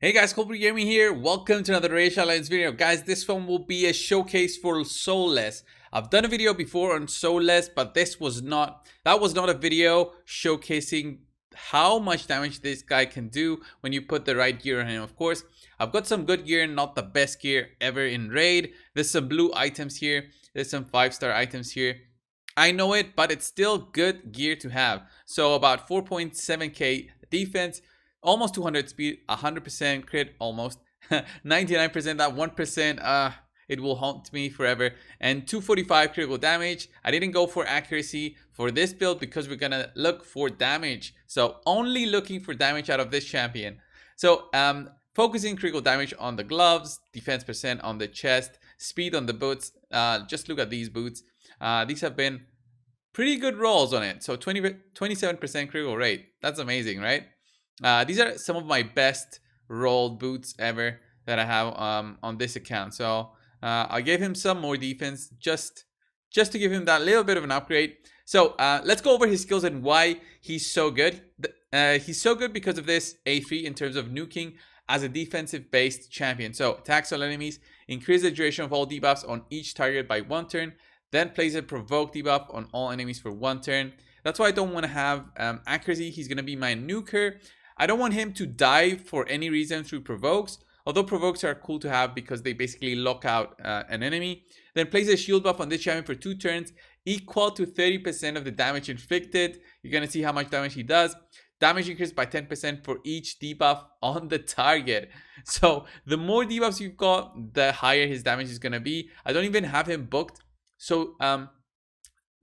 Hey guys, coldbrew gaming here. Welcome to another Racial Alliance video. Guys, this one will be a showcase for Soulless. I've done a video before on Soulless, but that was not a video showcasing how much damage this guy can do when you put the right gear on him. Of course, I've got some good gear, not the best gear ever in Raid. There's some blue items here. There's some 5-star items here. I know it, but it's still good gear to have. So about 4.7k defense, almost 200 speed, 100% crit, almost 99%. That 1%, it will haunt me forever. And 245 critical damage. I didn't go for accuracy for this build because we're gonna look for damage. So only looking for damage out of this champion. So focusing critical damage on the gloves, defense percent on the chest, speed on the boots. Just look at these boots. These have been pretty good rolls on it. So 27% critical rate. That's amazing, right? These are some of my best rolled boots ever that I have on this account. So I gave him some more defense just to give him that little bit of an upgrade. So let's go over his skills and why he's so good. He's so good because of this A3 in terms of nuking as a defensive-based champion. So attacks all enemies, increase the duration of all debuffs on each target by 1 turn, then plays a provoke debuff on all enemies for 1 turn. That's why I don't want to have accuracy. He's going to be my nuker. I don't want him to die for any reason through provokes, although provokes are cool to have because they basically lock out an enemy. Then plays a shield buff on this champion for 2 turns, equal to 30% of the damage inflicted. You're going to see how much damage he does. Damage increased by 10% for each debuff on the target. So the more debuffs you've got, the higher his damage is going to be. I don't even have him booked. So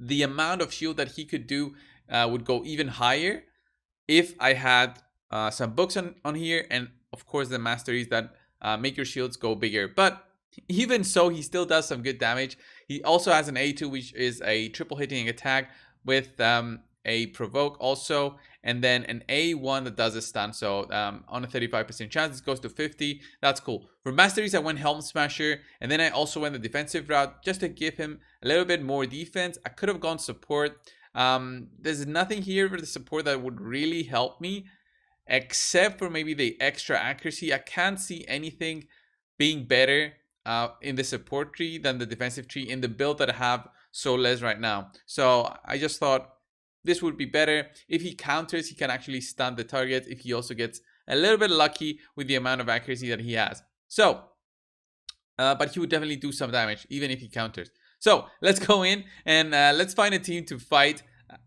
the amount of shield that he could do would go even higher if I had some books on here, and of course the masteries that make your shields go bigger. But even so, he still does some good damage. He also has an A2, which is a triple hitting attack with a provoke also, and then an A1 that does a stun. So on a 35% chance, this goes to 50. That's cool. For masteries, I went Helm Smasher, and then I also went the defensive route just to give him a little bit more defense. I could have gone support. There's nothing here for the support that would really help me, except for maybe the extra accuracy. I can't see anything being better in the support tree than the defensive tree in the build that I have Soulless right now. So I just thought this would be better. If he counters, he can actually stun the target if he also gets a little bit lucky with the amount of accuracy that he has. So, but he would definitely do some damage even if he counters. So let's go in and let's find a team to fight.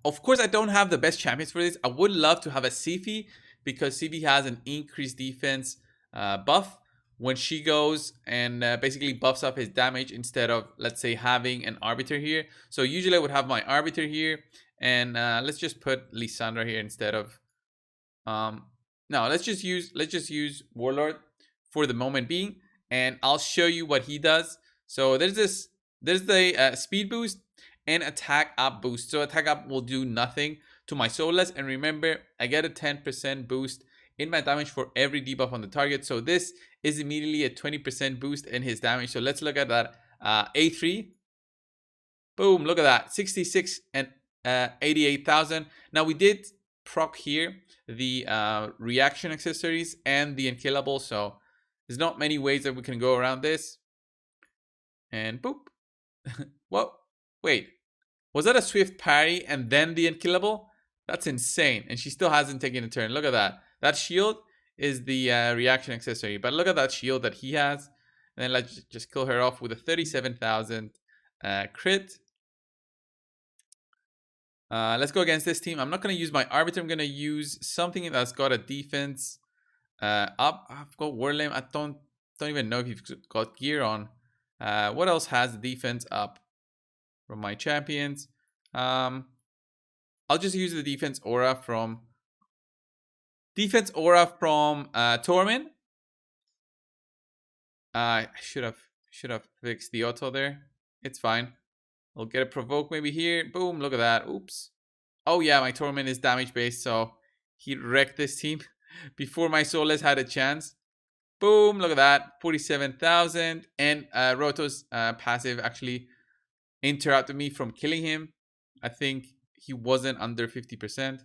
Of course, I don't have the best champions for this. I would love to have a Sifi because Sifi has an increased defense buff when she goes and basically buffs up his damage instead of, let's say, having an Arbiter here. So usually I would have my Arbiter here, and let's just put Lissandra here instead of no, let's just use Warlord for the moment being, and I'll show you what he does. So there's the speed boost and attack up boost. So attack up will do nothing to my Soulless, and remember, I get a 10% boost in my damage for every debuff on the target. So this is immediately a 20% boost in his damage. So let's look at that. A3, boom, look at that, 66 and 88,000. Now we did proc here the reaction accessories and the unkillable, so there's not many ways that we can go around this. And boop. Whoa, wait, was that a swift parry and then the unkillable? That's insane. And she still hasn't taken a turn. Look at that. That shield is the reaction accessory, but look at that shield that he has. And then let's just kill her off with a 37,000 crit. Let's go against this team. I'm not going to use my Arbiter. I'm going to use something that's got a defense up. I've got Warlame. I don't even know if you've got gear on. What else has the defense up from my champions? I'll just use the defense aura from Torment. I should have fixed the auto there. It's fine. I'll get a provoke maybe here. Boom, look at that. Oops. Oh yeah, my Torment is damage based, so he wrecked this team before my Soulless had a chance. Boom, look at that. 47,000. And Roto's passive actually interrupted me from killing him. I think he wasn't under 50%,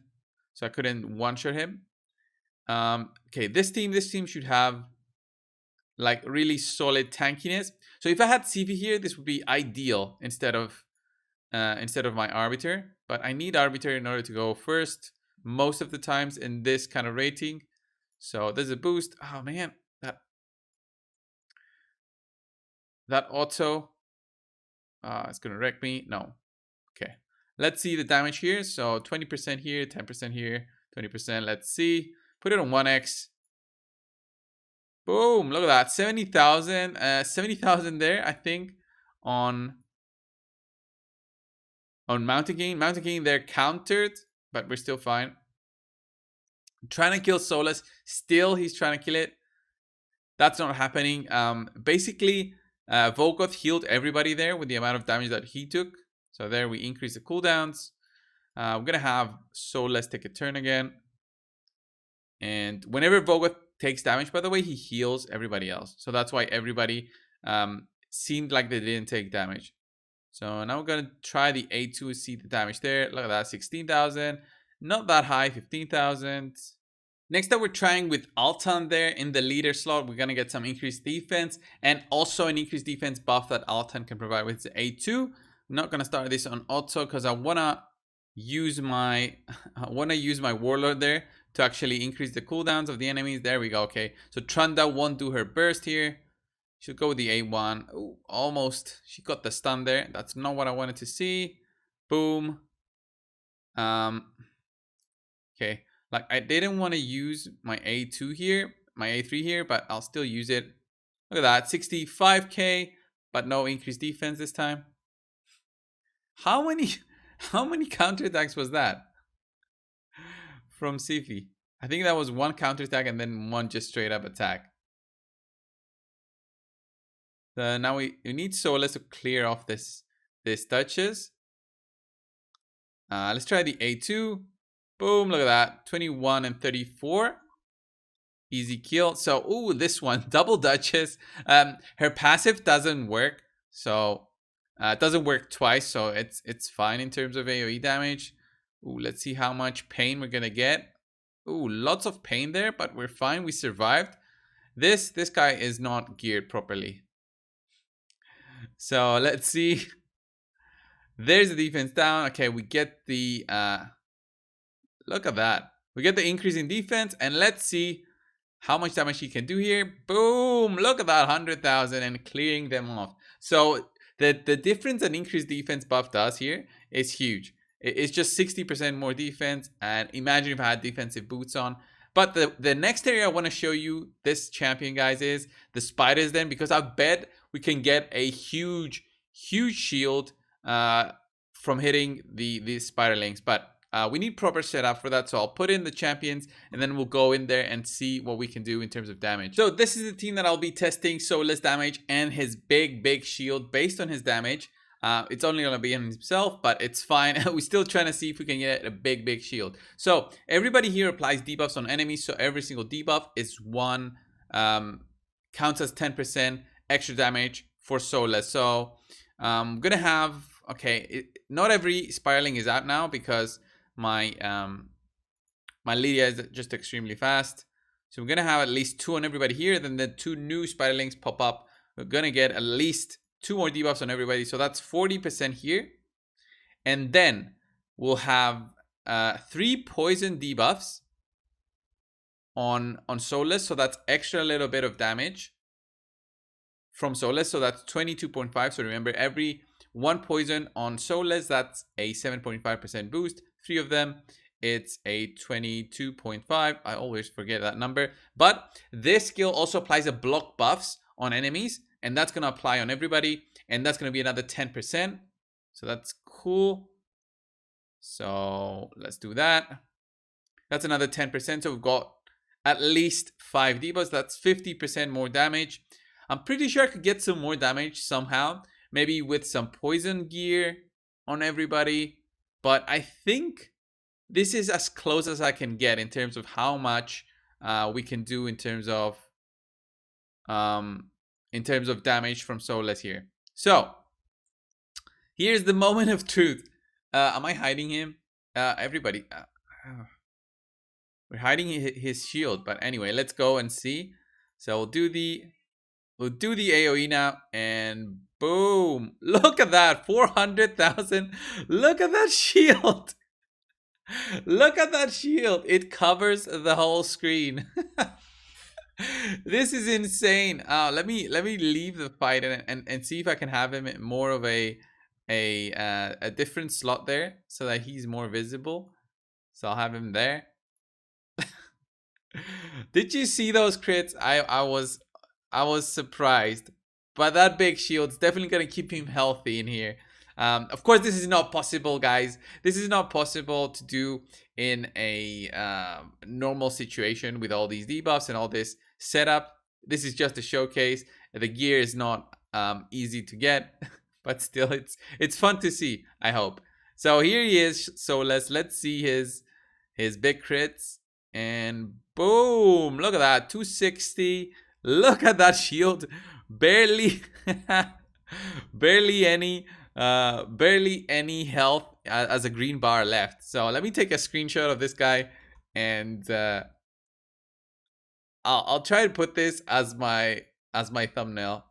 so I couldn't one-shot him. Okay, this team should have like really solid tankiness. So if I had CV here, this would be ideal instead of my arbiter. But I need arbiter in order to go first most of the times in this kind of rating. So there's a boost. Oh man, that auto it's gonna wreck me. No. Okay. Let's see the damage here. So 20% here, 10% here, 20%. Let's see. Put it on 1x. Boom. Look at that. 70,000. 70,000 there, I think, on Mountain King. Mountain King, they're countered, but we're still fine. I'm trying to kill Soulless. Still, he's trying to kill it. That's not happening. Basically, Volkoth healed everybody there with the amount of damage that he took. So there we increase the cooldowns. We're going to have Soulless take a turn again. And whenever Volkoth takes damage, by the way, he heals everybody else. So that's why everybody seemed like they didn't take damage. So now we're going to try the A2, see the damage there. Look at that, 16,000. Not that high, 15,000. Next up, we're trying with Altan there in the leader slot. We're going to get some increased defense and also an increased defense buff that Altan can provide with the A2. I'm not going to start this on auto because I want to use my warlord there to actually increase the cooldowns of the enemies. There we go. Okay, so Trunda won't do her burst here. She'll go with the A1. Ooh, almost. She got the stun there. That's not what I wanted to see. Boom. Okay. Like, I didn't want to use my A2 here, my A3 here, but I'll still use it. Look at that, 65k, but no increased defense this time. How many counterattacks was that from Sifi? I think that was one counterattack and then one just straight up attack. Now we need Soulless to clear off this touches. Let's try the A2. Boom, look at that. 21 and 34. Easy kill. So, ooh, this one, double Duchess. Her passive doesn't work. So, it doesn't work twice. So, it's fine in terms of AoE damage. Ooh, let's see how much pain we're going to get. Ooh, lots of pain there, but we're fine. We survived. This guy is not geared properly. So, let's see. There's the defense down. Okay, we get the... look at that. We get the increase in defense, and let's see how much damage he can do here. Boom! Look at that, 100,000 and clearing them off. So the difference an increased defense buff does here is huge. It's just 60% more defense, and imagine if I had defensive boots on. But the next area I want to show you this champion, guys, is the spiders then, because I bet we can get a huge shield from hitting the spiderlings. But we need proper setup for that, so I'll put in the champions and then we'll go in there and see what we can do in terms of damage. So this is the team that I'll be testing. Soulless damage and his big shield based on his damage. It's only going to be on himself, but it's fine. We're still trying to see if we can get a big shield. So everybody here applies debuffs on enemies, so every single debuff is one, counts as 10% extra damage for Soulless. So I'm gonna have, okay, not every spiraling is out now because my Lydia is just extremely fast. So we're gonna have at least 2 on everybody here. Then the 2 new spiralings pop up. We're gonna get at least 2 more debuffs on everybody. So that's 40% here. And then we'll have 3 poison debuffs on Soulless. So that's extra little bit of damage from Soulless. So that's 22.5. So remember, every 1 poison on Soulless, that's a 7.5% boost. 3 of them, it's a 22.5. I always forget that number. But this skill also applies a block buffs on enemies, and that's going to apply on everybody, and that's going to be another 10%. So that's cool. So let's do that. That's another 10%. So we've got at least 5 debuffs. That's 50% more damage. I'm pretty sure I could get some more damage somehow. Maybe with some poison gear on everybody. But I think this is as close as I can get in terms of how much we can do in terms of damage from Soulless here. So here's the moment of truth. Am I hiding him? Everybody. We're hiding his shield, but anyway, let's go and see. So we'll do the AoE now, and boom! Look at that, 400,000. Look at that shield. Look at that shield. It covers the whole screen. This is insane. Let me leave the fight and see if I can have him more of a different slot there so that he's more visible. So I'll have him there. Did you see those crits? I was surprised. But that big shield's definitely gonna keep him healthy in here. Of course, this is not possible, guys. This is not possible to do in a normal situation with all these debuffs and all this setup. This is just a showcase. The gear is not easy to get, but still, it's fun to see. I hope. So here he is. So let's see his big crits, and boom! Look at that, 260. Look at that shield. Barely barely any health as a green bar left. So let me take a screenshot of this guy, and I'll try to put this as my thumbnail.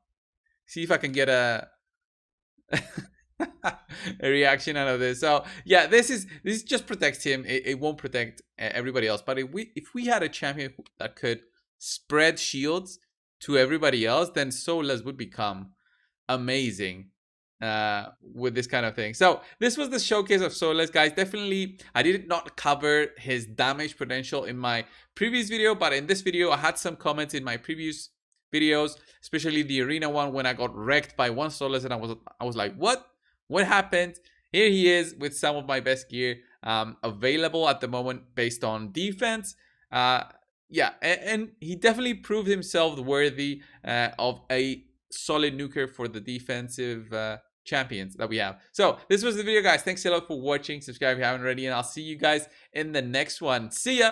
See if I can get a a reaction out of this. So yeah, this just protects him. It won't protect everybody else. But if we had a champion that could spread shields to everybody else, then Soulless would become amazing with this kind of thing. So this was the showcase of Soulless, guys. Definitely, I did not cover his damage potential in my previous video, but in this video, I had some comments in my previous videos, especially the arena one, when I got wrecked by one Soulless, and I was like, what happened? Here he is with some of my best gear available at the moment based on defense. Yeah, and he definitely proved himself worthy of a solid nuker for the defensive champions that we have. So this was the video, guys. Thanks a lot for watching. Subscribe if you haven't already, and I'll see you guys in the next one. See ya.